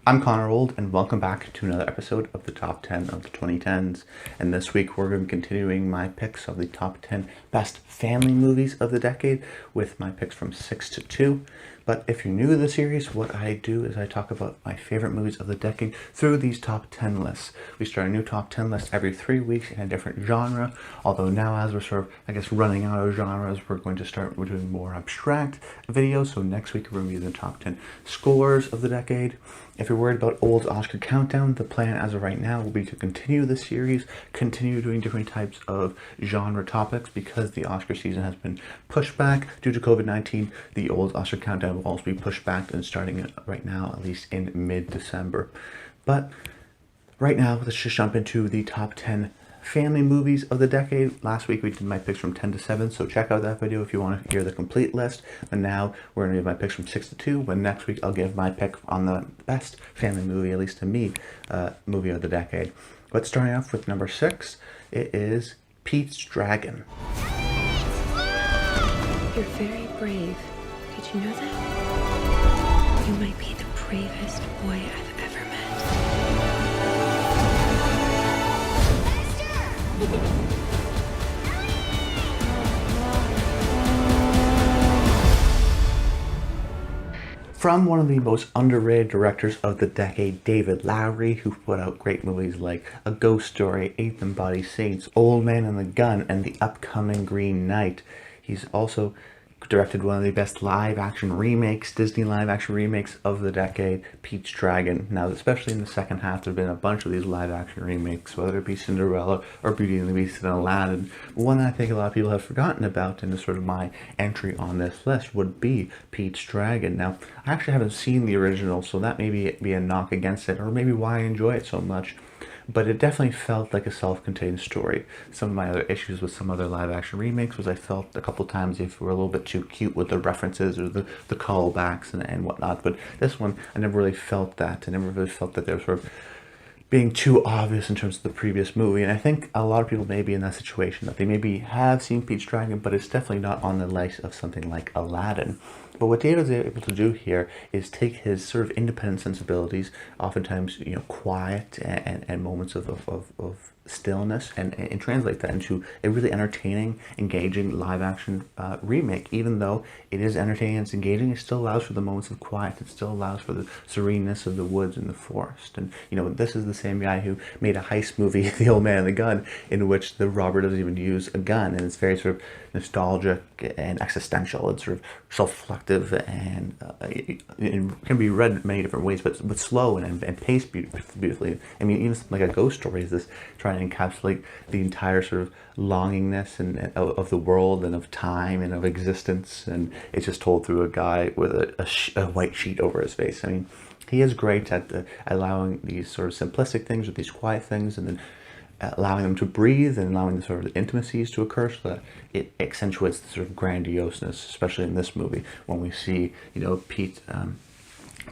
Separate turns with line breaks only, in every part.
I'm Connor Old, and welcome back to another episode of the Top 10 of the 2010s. And this week we're going to be continuing my picks of the top 10 best family movies of the decade with my picks from 6 to 2. But if you're new to the series, what I do is I talk about my favorite movies of the decade through these top 10 lists. We start a new top 10 list every 3 weeks in a different genre, although now as we're sort of, running out of genres, we're going to start doing more abstract videos. So next week we're going to be the top 10 scores of the decade. If you're worried about old Oscar countdown, the plan as of right now will be to continue the series, continue doing different types of genre topics because the Oscar season has been pushed back due to COVID-19. The old Oscar countdown will also be pushed back and starting right now, at least in mid-December. But right now, let's just jump into the top 10 family movies of the decade. Last week we did my picks from 10 to 7, so check out that video if you want to hear the complete list. And now we're going to give my picks from 6 to 2, when next week I'll give my pick on the best family movie, at least to me, movie of the decade. But starting off with number 6, it is Pete's Dragon.
You're very brave. Did you know that? You might be the bravest boy I've ever met.
From one of the most underrated directors of the decade, David Lowery, who put out great movies like A Ghost Story, Eighth and Body Saints, Old Man and the Gun, and the upcoming Green Knight. He's also directed one of the best live-action remakes, Disney live-action remakes of the decade, Pete's Dragon. Now, especially in the second half, there have been a bunch of these live-action remakes, whether it be Cinderella or Beauty and the Beast and Aladdin. One that I think a lot of people have forgotten about, and is sort of my entry on this list, would be Pete's Dragon. Now, I actually haven't seen the original, so that may be a knock against it, or maybe why I enjoy it so much. But it definitely felt like a self-contained story. Some of my other issues with some other live-action remakes was I felt a couple times if we were a little bit too cute with the references or the callbacks and whatnot. But this one, I never really felt that. I never really felt that they were sort of being too obvious in terms of the previous movie. And I think a lot of people may be in that situation, that they maybe have seen Pete's Dragon, but it's definitely not on the likes of something like Aladdin. But what David is able to do here is take his sort of independent sensibilities, oftentimes quiet and moments of stillness, and translate that into a really entertaining, engaging live-action remake. Even though it is entertaining and it's engaging, it still allows for the moments of quiet. It still allows for the sereneness of the woods and the forest. And this is the same guy who made a heist movie, The Old Man and the Gun, in which the robber doesn't even use a gun, and it's very sort of nostalgic and existential. It's sort of self-reflective and it can be read many different ways, but slow and paced beautifully. I mean, even like A Ghost Story is this trying to encapsulate the entire sort of longingness of the world and of time and of existence, and it's just told through a guy with a white sheet over his face. I mean, he is great at allowing these sort of simplistic things or these quiet things, and then allowing them to breathe and allowing the sort of intimacies to occur, so that it accentuates the sort of grandioseness, especially in this movie when we see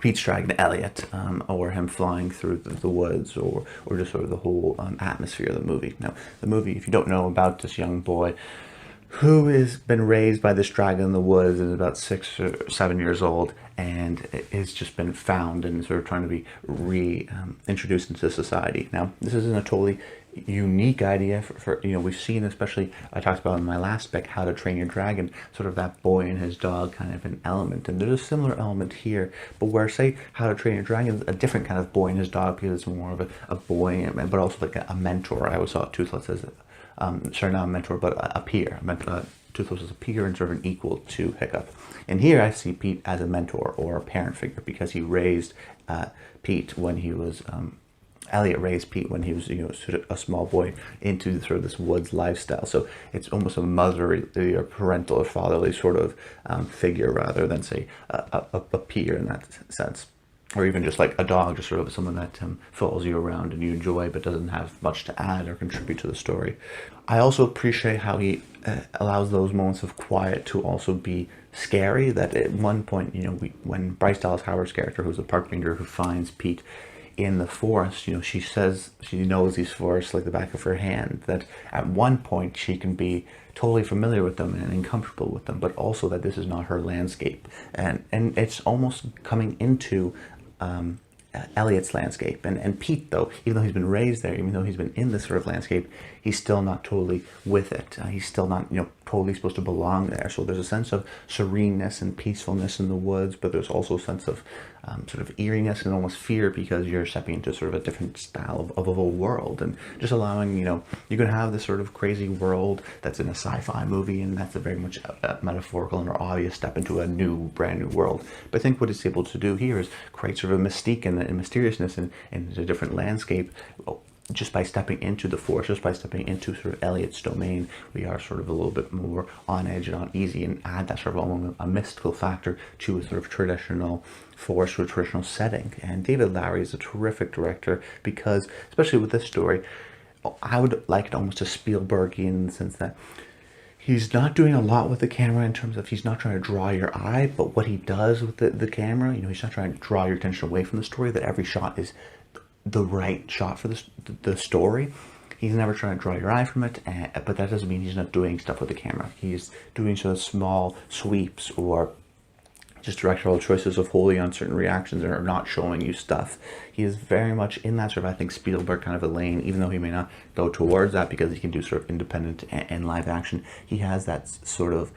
Pete's Dragon Elliot, or him flying through the woods, or just sort of the whole atmosphere of the movie. Now, the movie, if you don't know about this young boy who has been raised by this dragon in the woods and is about 6 or 7 years old, and has just been found and sort of trying to be reintroduced into society. Now, this isn't a totally unique idea for we've seen, especially I talked about in my last pick, How to Train Your Dragon, sort of that boy and his dog kind of an element, and there's a similar element here, but where, say, How to Train Your Dragon is a different kind of boy and his dog, because it's more of a boy, but also like a mentor. I always saw Toothless as sorry, not a mentor, but a peer. Toothless is a peer and sort of an equal to Hiccup. And here I see Pete as a mentor or a parent figure, because he raised Pete when he was Elliot raised Pete when he was sort of a small boy into sort of this woods lifestyle. So it's almost a motherly or parental or fatherly sort of figure, rather than, say, a peer in that sense. Or even just like a dog, just sort of someone that follows you around and you enjoy, but doesn't have much to add or contribute to the story. I also appreciate how he allows those moments of quiet to also be scary. That at one point, when Bryce Dallas Howard's character, who's a park ranger who finds Pete in the forest, she says she knows these forests like the back of her hand, that at one point she can be totally familiar with them and comfortable with them, but also that this is not her landscape. And it's almost coming into Elliot's landscape. And Pete, though, even though he's been raised there, even though he's been in this sort of landscape, he's still not totally with it. He's still not, totally supposed to belong there. So there's a sense of sereneness and peacefulness in the woods, but there's also a sense of sort of eeriness and almost fear, because you're stepping into sort of a different style of a world, and just allowing, you can have this sort of crazy world that's in a sci-fi movie, and that's a very much a metaphorical and obvious step into a brand new world. But I think what it's able to do here is create sort of a mystique and mysteriousness in a different landscape. Just by stepping into the forest, just by stepping into sort of Elliot's domain, we are sort of a little bit more on edge and uneasy, and add that sort of a mystical factor to a sort of traditional forest or traditional setting. And David Lowery is a terrific director, because, especially with this story, I would like it almost to Spielbergian in the sense that he's not doing a lot with the camera in terms of, he's not trying to draw your eye, but what he does with the camera, he's not trying to draw your attention away from the story, that every shot is the right shot for the story. He's never trying to draw your eye from it, but that doesn't mean he's not doing stuff with the camera. He's doing sort of small sweeps or just directorial choices of holding on certain reactions or not showing you stuff. He is very much in that sort of, I think, Spielberg kind of a lane, even though he may not go towards that because he can do sort of independent and live action. He has that sort of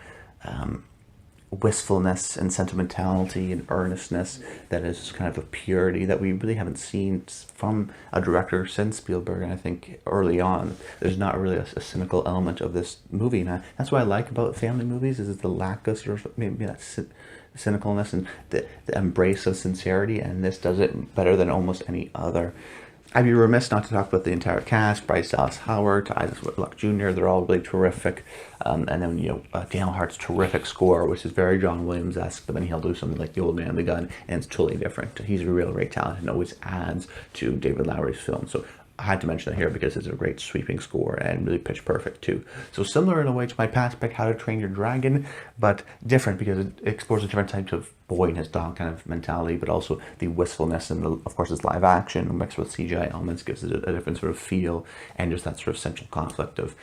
wistfulness and sentimentality and earnestness that is kind of a purity that we really haven't seen from a director since Spielberg. And I think early on there's not really a cynical element of this movie, and that's what I like about family movies, is the lack of sort of maybe that cynicalness and the embrace of sincerity, and this does it better than almost any other. I'd be remiss not to talk about the entire cast. Bryce Dallas Howard, Isaac Whitlock Jr., they're all really terrific. And then, Daniel Hart's terrific score, which is very John Williams-esque, but then he'll do something like The Old Man and the Gun, and it's totally different. He's a real great talent and always adds to David Lowery's film. So I had to mention that here because it's a great sweeping score and really pitch perfect too. So similar in a way to my past pick, How to Train Your Dragon, but different because it explores a different type of boy and his dog kind of mentality, but also the wistfulness, and of course it's live action mixed with CGI elements gives it a different sort of feel, and just that sort of central conflict of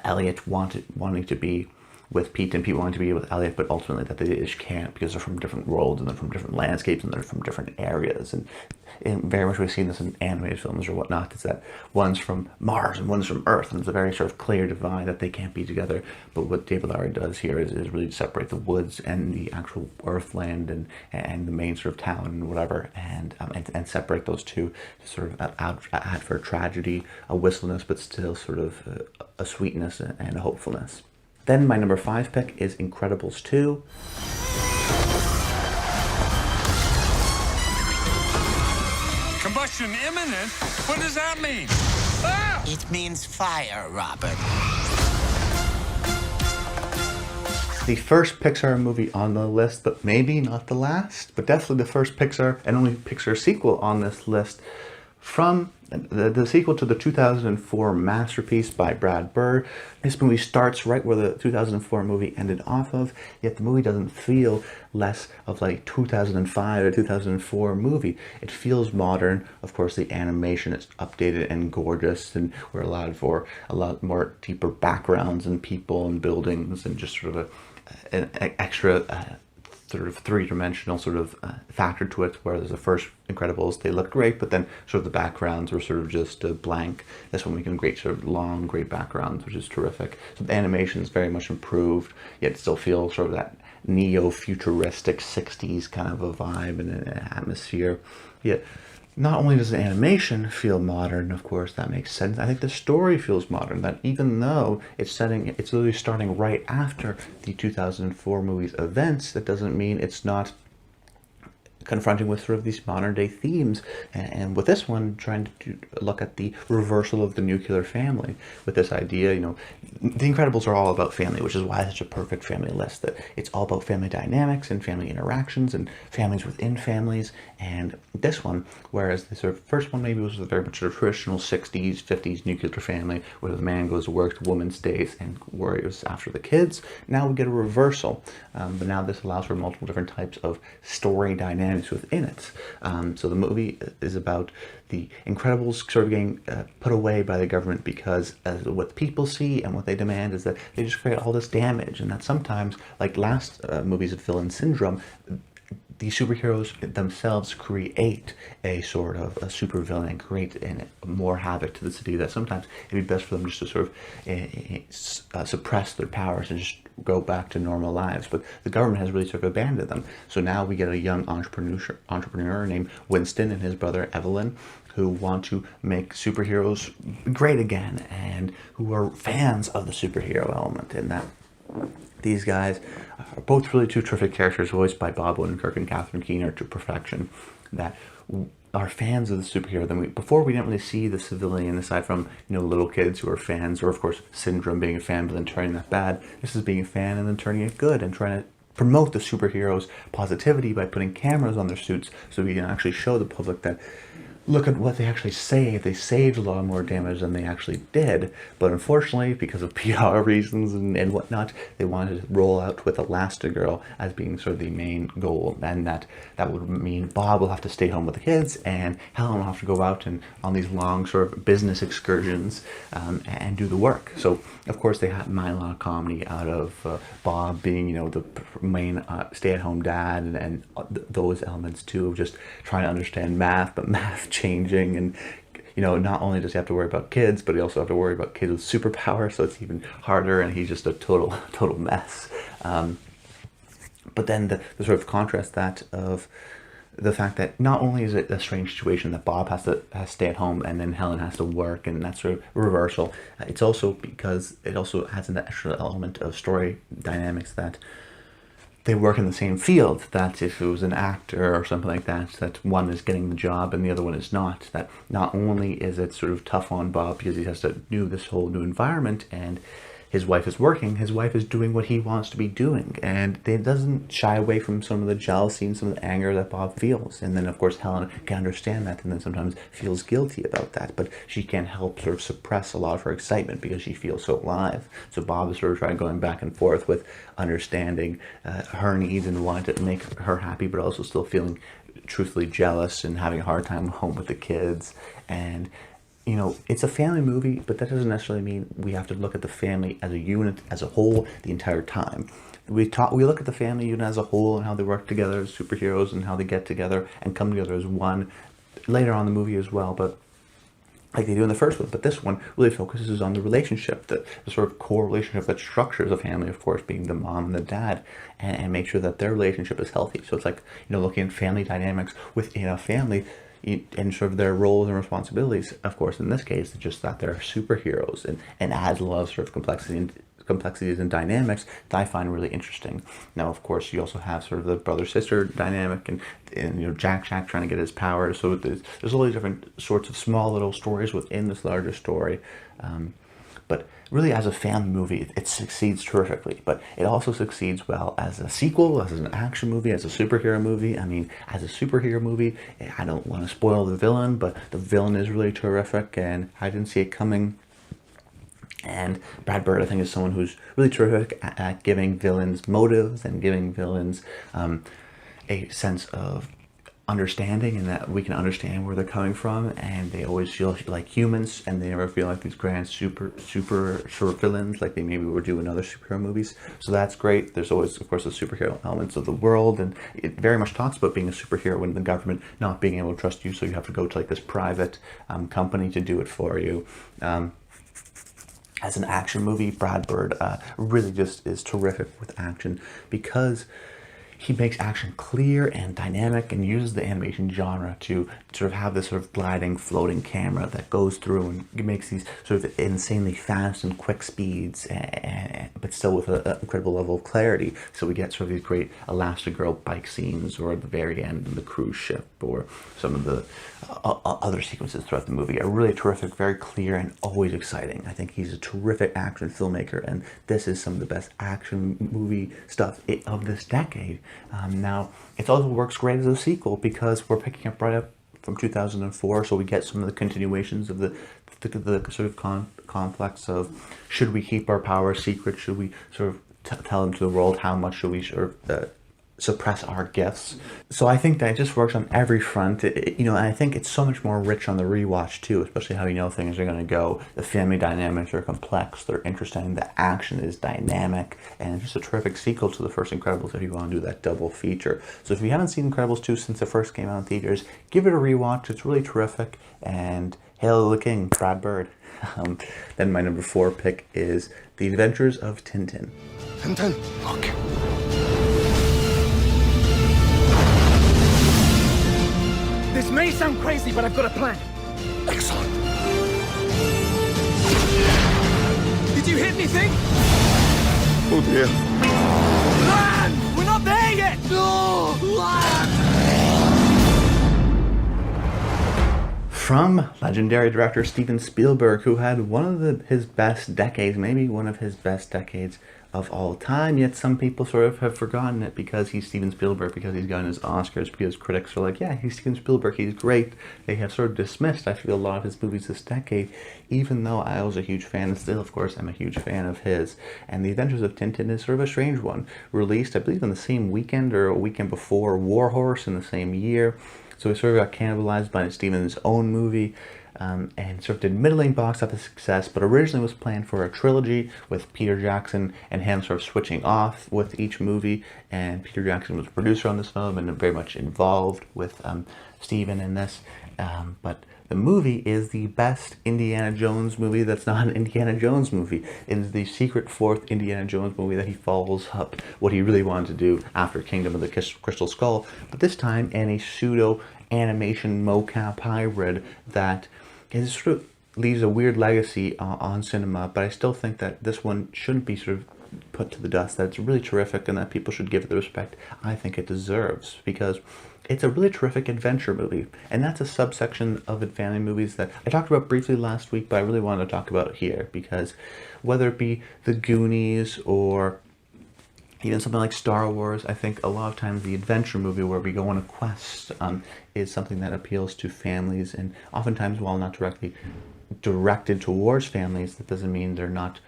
Elliot wanting to be with Pete and Pete wanting to be with Elliot, but ultimately that they just can't because they're from different worlds and they're from different landscapes and they're from different areas. And very much we've seen this in animated films or whatnot, is that one's from Mars and one's from Earth, and it's a very sort of clear divide that they can't be together. But what David Lowery does here is really separate the woods and the actual Earthland and the main sort of town and whatever, and separate those two to sort of add for a tragedy, a wistfulness, but still sort of a sweetness and a hopefulness. Then my number 5 pick is Incredibles 2.
Combustion imminent? What does that mean? Ah!
It means fire, Robert.
The first Pixar movie on the list, but maybe not the last, but definitely the first Pixar and only Pixar sequel on this list, from the sequel to the 2004 masterpiece by Brad Bird. This movie starts right where the 2004 movie ended off of, yet the movie doesn't feel less of like 2005 or 2004 movie. It feels modern. Of course, the animation is updated and gorgeous, and we're allowed for a lot more deeper backgrounds and people and buildings, and just sort of an extra sort of three-dimensional sort of factor to it, where there's the first Incredibles, they looked great, but then sort of the backgrounds were sort of just blank. This one we can create sort of long, great backgrounds, which is terrific. So the animation is very much improved, yet still feels sort of that neo-futuristic 60s kind of a vibe and an atmosphere. Yet not only does the animation feel modern, of course, that makes sense, I think the story feels modern, that even though it's literally starting right after the 2004 movie's events, that doesn't mean it's not confronting with sort of these modern day themes, and with this one trying to look at the reversal of the nuclear family with this idea. The Incredibles are all about family, which is why it's such a perfect family list, that it's all about family dynamics and family interactions and families within families. And this one, whereas the sort of first one maybe was very much a traditional 60s 50s nuclear family where the man goes to work, the woman stays and worries after the kids, now we get a reversal, but now this allows for multiple different types of story dynamics within it. So the movie is about the Incredibles sort of getting put away by the government because what people see and what they demand is that they just create all this damage, and that sometimes, like last movies of Villain Syndrome, the superheroes themselves create a sort of a supervillain and create more havoc to the city, that sometimes it'd be best for them just to sort of suppress their powers and just go back to normal lives. But the government has really sort of abandoned them. So now we get a young entrepreneur named Winston and his brother Evelyn, who want to make superheroes great again and who are fans of the superhero element. And that these guys are both really two terrific characters, voiced by Bob Odenkirk and Catherine Keener to perfection, that are fans of the superhero. Before we didn't really see the civilian, aside from little kids who are fans, or of course Syndrome being a fan but then turning that bad. This is being a fan and then turning it good and trying to promote the superheroes' positivity by putting cameras on their suits so we can actually show the public that look at what they actually saved. They saved a lot more damage than they actually did. But unfortunately, because of PR reasons and whatnot, they wanted to roll out with Elastigirl as being sort of the main goal. And that would mean Bob will have to stay home with the kids, and Helen will have to go out and on these long sort of business excursions and do the work. So, of course, they had a lot of comedy out of Bob being, the main stay-at-home dad, and those elements too, of just trying to understand math, but math changing, and not only does he have to worry about kids, but he also have to worry about kids with superpowers, so it's even harder, and he's just a total mess. But then the sort of contrast that of the fact that not only is it a strange situation that Bob has to stay at home and then Helen has to work, and that sort of reversal, it's also because it also has an extra element of story dynamics that they work in the same field, that if it was an actor or something like that, that one is getting the job and the other one is not. That not only is it sort of tough on Bob because he has to do this whole new environment, and his wife is working, his wife is doing what he wants to be doing, and it doesn't shy away from some of the jealousy and some of the anger that Bob feels. And then of course Helen can understand that and then sometimes feels guilty about that, but she can't help sort of suppress a lot of her excitement because she feels so alive. So Bob is sort of trying going back and forth with understanding her needs and wanting to make her happy, but also still feeling truthfully jealous and having a hard time at home with the kids. And it's a family movie, but that doesn't necessarily mean we have to look at the family as a unit, as a whole, the entire time. We look at the family unit as a whole and how they work together as superheroes and how they get together and come together as one later on in the movie as well, but like they do in the first one. But this one really focuses on the relationship, the sort of core relationship that structures a family, of course, being the mom and the dad, and make sure that their relationship is healthy. So it's like, looking at family dynamics within a family, and sort of their roles and responsibilities. Of course, in this case, it's just that they're superheroes, and adds a lot of sort of complexities and dynamics that I find really interesting. Now, of course, you also have sort of the brother-sister dynamic, and Jack trying to get his powers. So there's all these different sorts of small little stories within this larger story. But really, as a family movie, it succeeds terrifically. But it also succeeds well as a sequel, as an action movie, as a superhero movie. I mean, as a superhero movie, I don't want to spoil the villain, but the villain is really terrific, and I didn't see it coming. And Brad Bird, I think, is someone who's really terrific at giving villains motives and giving villains a sense of understanding, and that we can understand where they're coming from, and they always feel like humans, and they never feel like these grand super short villains like they maybe would do in other superhero movies. So that's great. There's always, of course, the superhero elements of the world, and it very much talks about being a superhero when the government not being able to trust you, so you have to go to like this private company to do it for you. As an action movie, Brad Bird really just is terrific with action, because he makes action clear and dynamic and uses the animation genre to sort of have this sort of gliding, floating camera that goes through and makes these sort of insanely fast and quick speeds, but still with an incredible level of clarity. So we get sort of these great Elastigirl bike scenes, or at the very end of the cruise ship, or some of the other sequences throughout the movie are really terrific, very clear, and always exciting. I think he's a terrific action filmmaker, and this is some of the best action movie stuff of this decade. Now, it also works great as a sequel, because we're picking up right up from 2004, so we get some of the continuations of the sort of complex of, should we keep our powers secret? Should we sort of tell them to the world? How much should we sort of suppress our gifts. So I think that it just works on every front. And I think it's so much more rich on the rewatch too, especially how things are going to go. The family dynamics are complex, they're interesting, the action is dynamic, and it's just a terrific sequel to the first Incredibles if you want to do that double feature. So if you haven't seen Incredibles 2 since it first came out in theaters, give it a rewatch. It's really terrific, and hail the king, Brad Bird. Then my number 4 pick is The Adventures of Tintin.
Tintin, look.
This may sound crazy, but I've got a plan.
Excellent.
Did you hit anything?
Oh dear.
Land! We're not there yet! No! Land!
From legendary director Steven Spielberg, who had one of his best decades, maybe one of his best decades of all time, yet some people sort of have forgotten it because he's Steven Spielberg, because he's gotten his Oscars, because critics are like, yeah, he's Steven Spielberg, he's great. They have sort of dismissed, I feel, a lot of his movies this decade, even though I was a huge fan, and still, of course, I'm a huge fan of his. And The Adventures of Tintin is sort of a strange one. Released, I believe, on the same weekend or a weekend before War Horse in the same year. So it sort of got cannibalized by Steven's own movie, and sort of did middling box office success, but originally was planned for a trilogy with Peter Jackson and him sort of switching off with each movie. And Peter Jackson was producer on this film and very much involved with Steven in this. But the movie is the best Indiana Jones movie that's not an Indiana Jones movie. It is the secret fourth Indiana Jones movie that he follows up what he really wanted to do after Kingdom of the Crystal Skull, but this time in a pseudo animation mocap hybrid that sort of leaves a weird legacy on cinema. But I still think that this one shouldn't be sort of put to the dust, that it's really terrific and that people should give it the respect I think it deserves, because it's a really terrific adventure movie, and that's a subsection of family movies that I talked about briefly last week, but I really wanted to talk about here, because whether it be The Goonies or even something like Star Wars, I think a lot of times the adventure movie where we go on a quest is something that appeals to families, and oftentimes, while not directly directed towards families, that doesn't mean they're not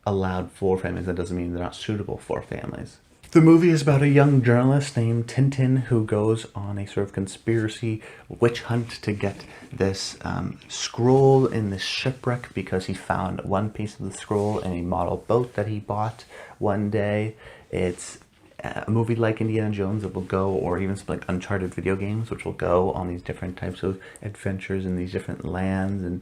allowed for families, that doesn't mean they're not suitable for families. The movie is about a young journalist named Tintin who goes on a sort of conspiracy witch hunt to get this scroll in this shipwreck, because he found one piece of the scroll in a model boat that he bought one day. It's a movie like Indiana Jones that will go, or even something like Uncharted video games, which will go on these different types of adventures in these different lands and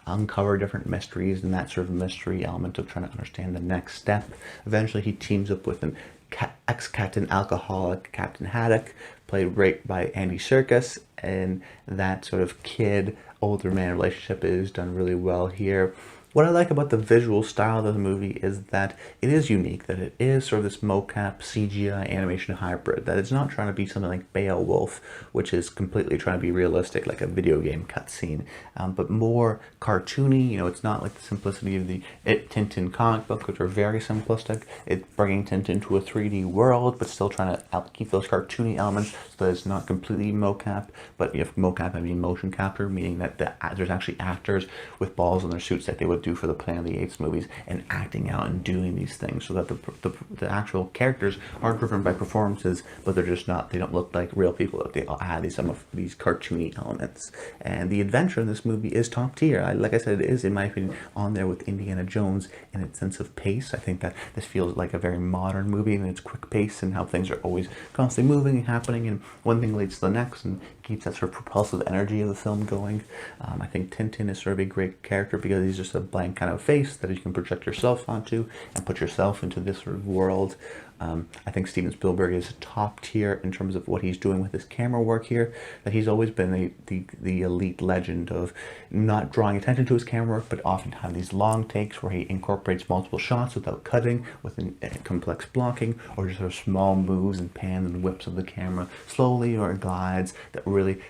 uncover different mysteries, and that sort of mystery element of trying to understand the next step. Eventually he teams up with an ex-captain alcoholic, Captain Haddock, played great by Andy Serkis, and that sort of kid older man relationship is done really well here. What I like about the visual style of the movie is that it is unique, that it is sort of this mocap CGI animation hybrid, that it's not trying to be something like Beowulf, which is completely trying to be realistic, like a video game cutscene, but more cartoony. It's not like the simplicity of the Tintin comic book, which are very simplistic. It's bringing Tintin to a 3D world, but still trying to keep those cartoony elements so that it's not completely mocap. But if mocap, I mean motion capture, meaning that there's actually actors with balls in their suits that they would do for the Planet of the Apes movies, and acting out and doing these things, so that the actual characters are driven by performances, but they're just not, they don't look like real people. They all add some of these cartoony elements. And the adventure in this movie is top tier. Like I said, it is, in my opinion, on there with Indiana Jones in its sense of pace. I think that this feels like a very modern movie in its quick pace, and how things are always constantly moving and happening, and one thing leads to the next, and keeps that sort of propulsive energy of the film going. I think Tintin is sort of a great character because he's just a blank kind of face that you can project yourself onto and put yourself into this sort of world. I think Steven Spielberg is top tier in terms of what he's doing with his camera work here, that he's always been the elite legend of not drawing attention to his camera work, but often have these long takes where he incorporates multiple shots without cutting, with complex blocking, or just sort of small moves and pans and whips of the camera slowly, or glides that really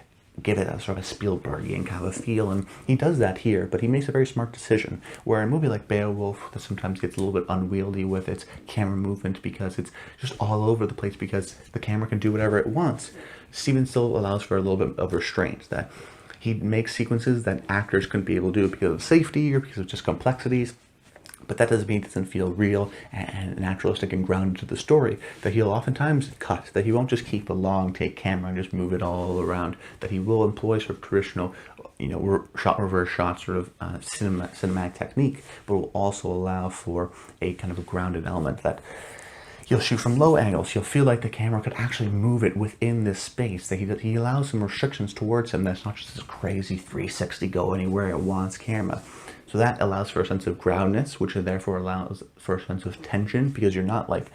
give it a sort of a Spielbergian kind of a feel, and he does that here, but he makes a very smart decision, where a movie like Beowulf that sometimes gets a little bit unwieldy with its camera movement because it's just all over the place because the camera can do whatever it wants, Steven still allows for a little bit of restraint, that he makes sequences that actors couldn't be able to do because of safety or because of just complexities, but that doesn't mean it doesn't feel real and naturalistic and grounded to the story. That he'll oftentimes cut, that he won't just keep a long take camera and just move it all around, that he will employ sort of traditional, reverse shot sort of cinematic technique, but will also allow for a kind of a grounded element that he'll shoot from low angles. You'll feel like the camera could actually move it within this space. That he allows some restrictions towards him. That's not just this crazy 360 go anywhere it wants camera. So that allows for a sense of groundness, which therefore allows for a sense of tension, because you're not like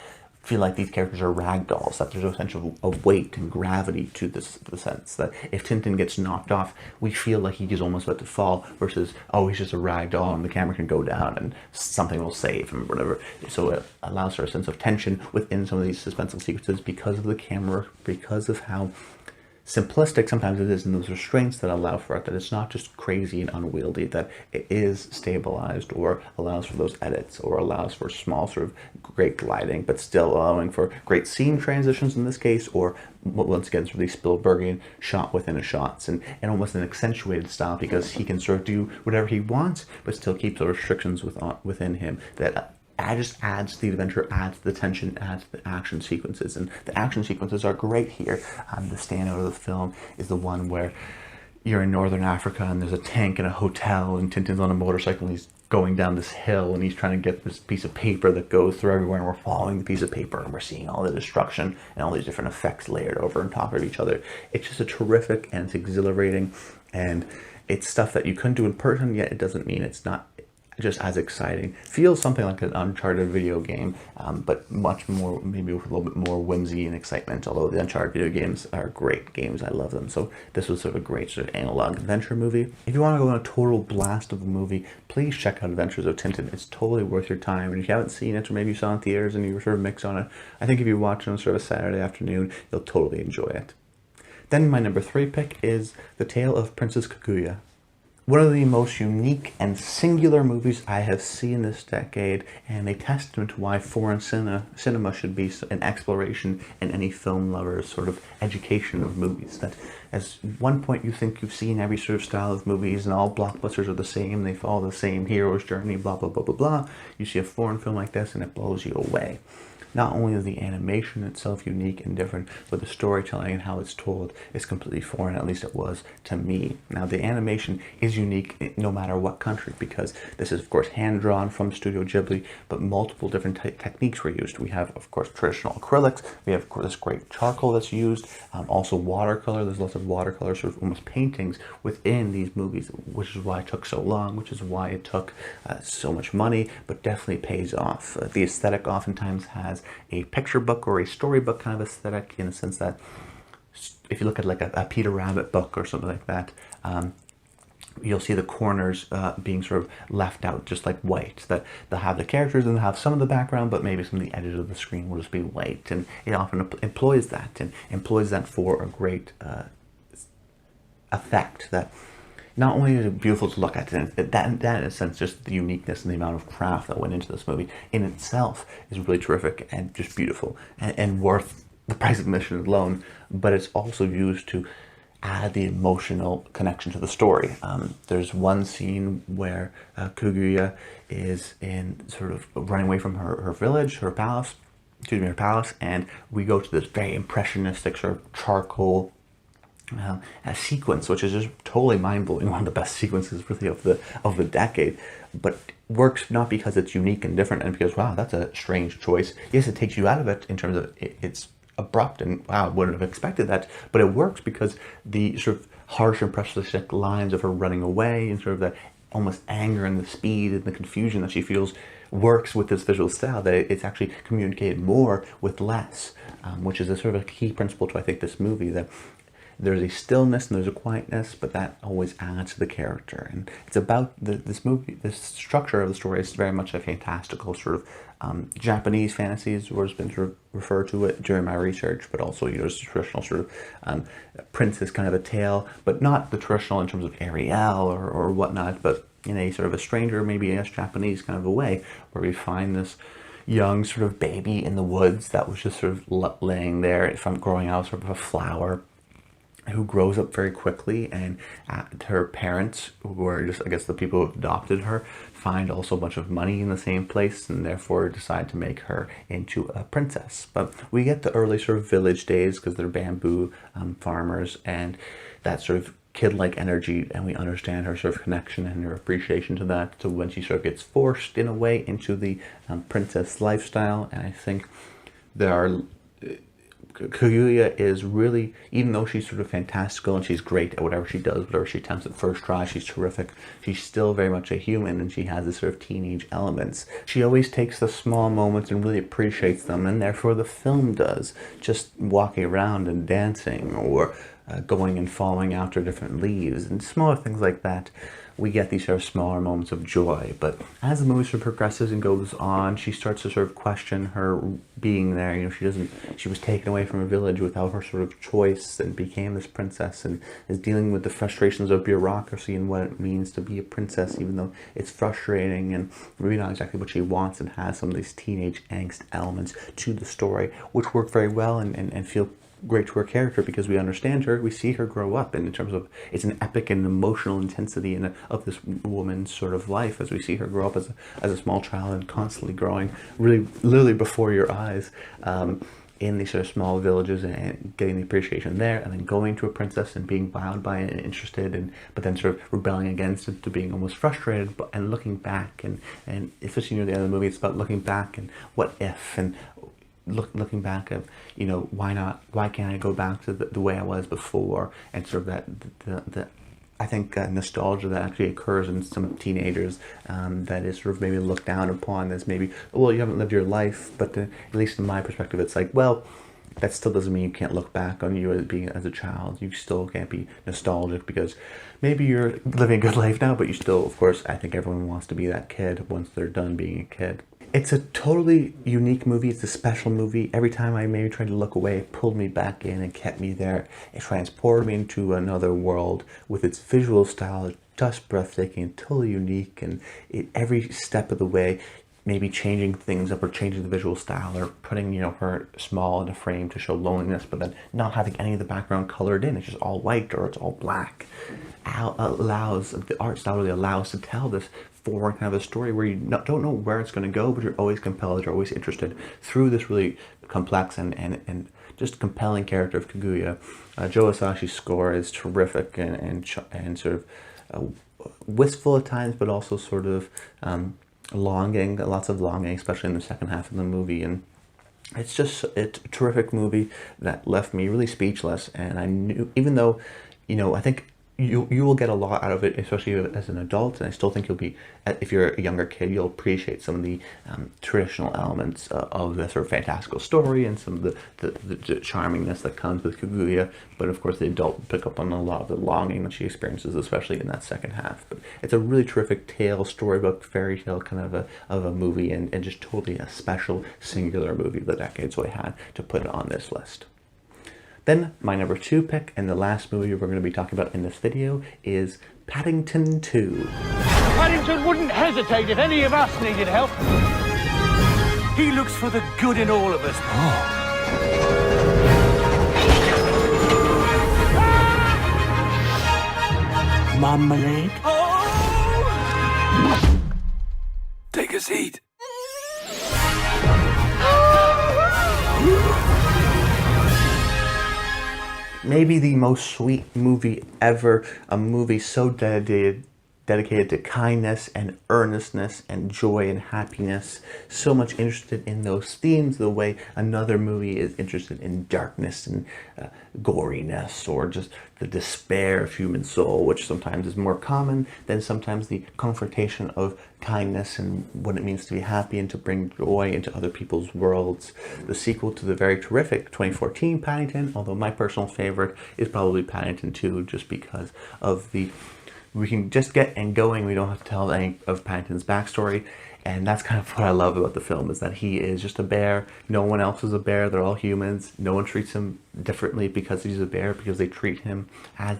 feel like these characters are rag dolls, that there's a sense of weight and gravity to this, the sense that if Tintin gets knocked off, we feel like he is almost about to fall, versus, oh, he's just a rag doll and the camera can go down and something will save him or whatever. So it allows for a sense of tension within some of these suspenseful sequences because of the camera, because of how simplistic sometimes it is, and those restraints that allow for it, that it's not just crazy and unwieldy, that it is stabilized or allows for those edits or allows for small sort of great gliding, but still allowing for great scene transitions in this case, or once again sort of these Spielbergian shot within a shots, and almost an accentuated style, because he can sort of do whatever he wants but still keep the restrictions within him. That just adds to the adventure, adds to the tension, adds to the action sequences. And the action sequences are great here. The standout of the film is the one where you're in northern Africa and there's a tank in a hotel and Tintin's on a motorcycle and he's going down this hill and he's trying to get this piece of paper that goes through everywhere, and we're following the piece of paper and we're seeing all the destruction and all these different effects layered over on top of each other. It's just a terrific, and it's exhilarating, and it's stuff that you couldn't do in person, yet it doesn't mean it's not just as exciting. Feels something like an Uncharted video game, but much more, maybe with a little bit more whimsy and excitement, although the Uncharted video games are great games. I love them. So this was sort of a great sort of analog adventure movie. If you want to go on a total blast of a movie, please check out Adventures of Tintin. It's totally worth your time. And if you haven't seen it, or maybe you saw it in theaters and you were sort of mixed on it, I think if you watch it on sort of a Saturday afternoon, you'll totally enjoy it. Then my number 3 pick is The Tale of Princess Kaguya. One of the most unique and singular movies I have seen this decade, and a testament to why foreign cinema should be an exploration in any film lover's sort of education of movies. That at one point you think you've seen every sort of style of movies and all blockbusters are the same, they follow the same hero's journey, blah, blah, blah, blah, blah. You see a foreign film like this and it blows you away. Not only is the animation itself unique and different, but the storytelling and how it's told is completely foreign, at least it was to me. Now, the animation is unique no matter what country, because this is, of course, hand-drawn from Studio Ghibli, but multiple different techniques were used. We have, of course, traditional acrylics. We have, of course, this great charcoal that's used. Also watercolor. There's lots of watercolor, sort of almost paintings within these movies, which is why it took so long, which is why it took so much money, but definitely pays off. The aesthetic oftentimes has a picture book or a storybook kind of aesthetic, in the sense that if you look at like a Peter Rabbit book or something like that, you'll see the corners being sort of left out just like white. That they'll have the characters and they'll have some of the background, but maybe some of the edges of the screen will just be white, and it often employs that for a great effect. That not only is it beautiful to look at, and that in a sense, just the uniqueness and the amount of craft that went into this movie in itself is really terrific and just beautiful and worth the price of admission alone, but it's also used to add the emotional connection to the story. There's one scene where Kaguya is in sort of running away from her village, her palace, and we go to this very impressionistic sort of charcoal a sequence, which is just totally mind-blowing, one of the best sequences really of the decade, but works not because it's unique and different and because, wow, that's a strange choice. Yes, it takes you out of it in terms of it's abrupt and, wow, wouldn't have expected that, but it works because the sort of harsh impressionistic lines of her running away and sort of the almost anger and the speed and the confusion that she feels works with this visual style, that it's actually communicated more with less, which is a sort of a key principle to, I think, this movie, that there's a stillness and there's a quietness, but that always adds to the character. And it's about this movie, this structure of the story is very much a fantastical sort of Japanese fantasies, where it's been sort of referred to it during my research, but also, just traditional sort of princess kind of a tale, but not the traditional in terms of Ariel or whatnot, but in a sort of a stranger, maybe a Japanese kind of a way, where we find this young sort of baby in the woods that was just sort of laying there from growing out sort of a flower. who grows up very quickly, and her parents, who are just, I guess, the people who adopted her, find also a bunch of money in the same place and therefore decide to make her into a princess. But we get the early sort of village days because they're bamboo farmers, and that sort of kid-like energy, and we understand her sort of connection and her appreciation to that, to when she sort of gets forced in a way into the princess lifestyle. And I think there are Kaguya is really, even though she's sort of fantastical and she's great at whatever she does, whatever she attempts at first try, she's terrific, she's still very much a human, and she has this sort of teenage elements. She always takes the small moments and really appreciates them, and therefore the film does, just walking around and dancing, or going and falling after different leaves, and smaller things like that. We get these sort of smaller moments of joy. But as the movie sort of progresses and goes on, she starts to sort of question her being there. You know, she was taken away from a village without her sort of choice and became this princess, and is dealing with the frustrations of bureaucracy and what it means to be a princess, even though it's frustrating and maybe not exactly what she wants, and has some of these teenage angst elements to the story, which work very well and feel great to her character, because we understand her, we see her grow up, and in terms of, it's an epic and emotional intensity of this woman's sort of life, as we see her grow up as a small child and constantly growing, really literally before your eyes, in these sort of small villages, and getting the appreciation there, and then going to a princess and being wowed by it and interested, but then sort of rebelling against it, to being almost frustrated, and looking back, and especially near the end of the movie, it's about looking back and what if, and looking back of, you know, why can't I go back to the way I was before, and sort of that I think nostalgia that actually occurs in some teenagers, that is sort of maybe looked down upon as maybe, well, you haven't lived your life, but at least in my perspective, it's like, well, that still doesn't mean you can't look back on you as a child. You still can't be nostalgic, because maybe you're living a good life now, but you still, of course, I think everyone wants to be that kid once they're done being a kid. It's a totally unique movie. It's a special movie. Every time I maybe tried to look away, it pulled me back in and kept me there. It transported me into another world with its visual style. It's just breathtaking and totally unique, and every step of the way, maybe changing things up or changing the visual style, or putting, you know, her small in a frame to show loneliness, but then not having any of the background colored in. It's just all white or it's all black. The art style really allows to tell this forward kind of a story where you don't know where it's going to go, but you're always compelled, you're always interested through this really complex and just compelling character of Kaguya. Joe Hisayashi's score is terrific and sort of wistful at times, but also sort of longing, lots of longing, especially in the second half of the movie. And it's a terrific movie that left me really speechless. And I knew, even though, you know, I think you will get a lot out of it, especially as an adult, and I still think if you're a younger kid, you'll appreciate some of the traditional elements of the sort of fantastical story, and some of the charmingness that comes with Kaguya. But of course, the adult will pick up on a lot of the longing that she experiences, especially in that second half. But it's a really terrific tale, storybook, fairy tale kind of a movie, and just totally a special, singular movie of the decade, so I had to put it on this list. Then my number 2 pick, and the last movie we're going to be talking about in this video, is Paddington 2.
Paddington wouldn't hesitate if any of us needed help. He looks for the good in all of us.
Marmalade?
Oh! Take a seat.
Maybe the most sweet movie ever, a movie so dedicated to kindness and earnestness and joy and happiness, so much interested in those themes the way another movie is interested in darkness and goriness, or just the despair of human soul, which sometimes is more common than sometimes the confrontation of kindness and what it means to be happy and to bring joy into other people's worlds. The sequel to the very terrific 2014 Paddington, although my personal favorite is probably Paddington 2, just because of we can just get going, we don't have to tell any of Paddington's backstory. And that's kind of what I love about the film, is that he is just a bear. No one else is a bear. They're all humans. No one treats him differently because he's a bear, because they treat him as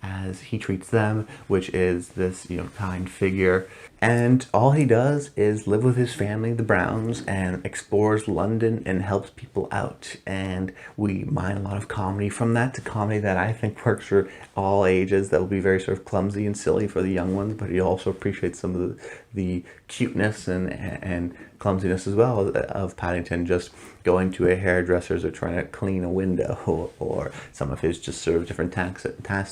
as he treats them, which is this, kind figure. And all he does is live with his family, the Browns, and explores London and helps people out. And we mine a lot of comedy from that, to comedy that I think works for all ages, that will be very sort of clumsy and silly for the young ones, but he also appreciates some of the cuteness and clumsiness as well of Paddington just going to a hairdresser's or trying to clean a window, or some of his just sort of different tasks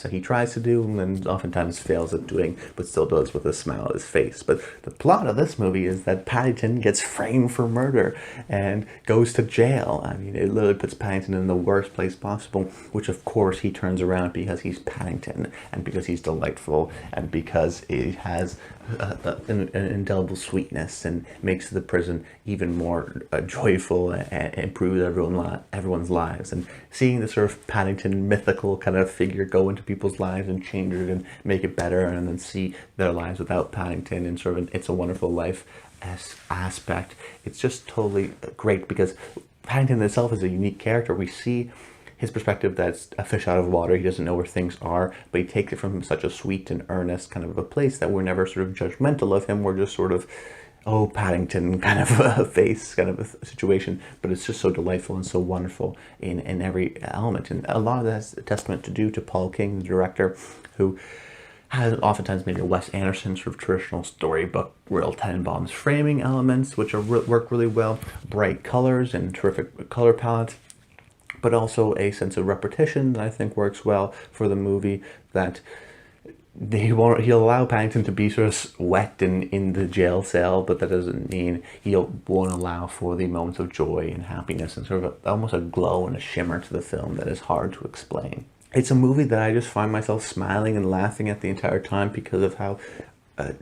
that he tries to do and oftentimes fails at doing, but still does with a smile on his face. But the plot of this movie is that Paddington gets framed for murder and goes to jail. I mean, it literally puts Paddington in the worst place possible, which of course he turns around because he's Paddington, and because he's delightful, and because he has an indelible sweetness, and makes the prison even more joyful and improves everyone's lives. And seeing the sort of Paddington mythical kind of figure go into people's lives and change it and make it better, and then see their lives without Paddington and sort of an It's a Wonderful Life aspect, it's just totally great, because Paddington itself is a unique character. We see his perspective that's a fish out of water. He doesn't know where things are, but he takes it from such a sweet and earnest kind of a place that we're never sort of judgmental of him. We're just sort of, oh, Paddington kind of a face, kind of a situation. But it's just so delightful and so wonderful in every element. And a lot of that's a testament to Paul King, the director, who has oftentimes made a Wes Anderson sort of traditional storybook, real Tenenbaum's framing elements, which work really well, bright colors and terrific color palettes, but also a sense of repetition that I think works well for the movie, that he'll allow Paddington to be sort of wet and in the jail cell, but that doesn't mean he won't allow for the moments of joy and happiness and sort of almost a glow and a shimmer to the film that is hard to explain. It's a movie that I just find myself smiling and laughing at the entire time because of how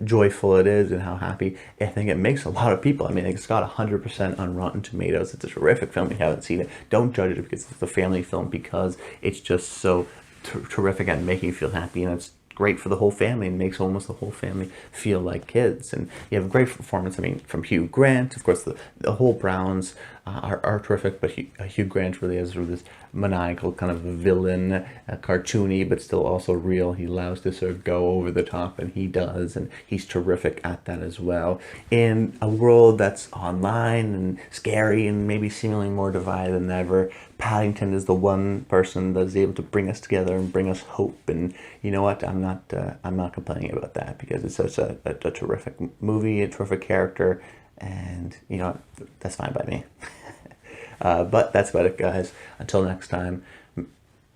joyful it is and how happy I think it makes a lot of people. I mean, it's got 100% on Rotten Tomatoes. It's a terrific film. If you haven't seen it, don't judge it because it's a family film, because it's just so terrific at making you feel happy, and it's great for the whole family and makes almost the whole family feel like kids. And you have a great performance, I mean, from Hugh Grant. Of course, the whole Browns are terrific, but Hugh Grant really is sort of this maniacal kind of villain, cartoony, but still also real. He allows to sort of go over the top, and he does, and he's terrific at that as well. In a world that's online and scary and maybe seemingly more divided than ever, Paddington is the one person that's able to bring us together and bring us hope. And you know what? I'm not complaining about that, because it's such a terrific movie, a terrific character, and that's fine by me. But that's about it, guys. Until next time,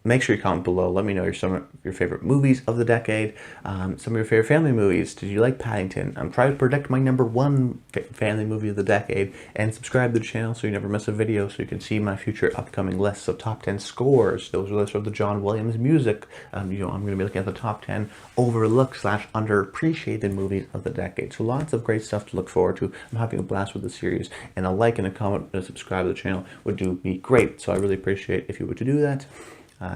make sure you comment below. Let me know some of your favorite movies of the decade, some of your favorite family movies. Did you like Paddington? I'm trying to predict my #1 family movie of the decade, and subscribe to the channel so you never miss a video, so you can see my future upcoming lists of top 10 scores. Those are lists of the John Williams music. I'm going to be looking at the top 10 overlooked / underappreciated movies of the decade. So lots of great stuff to look forward to. I'm having a blast with the series, and a like and a comment and a subscribe to the channel would do me great. So I really appreciate if you were to do that.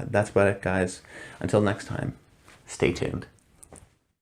That's about it, guys. Until next time, stay tuned.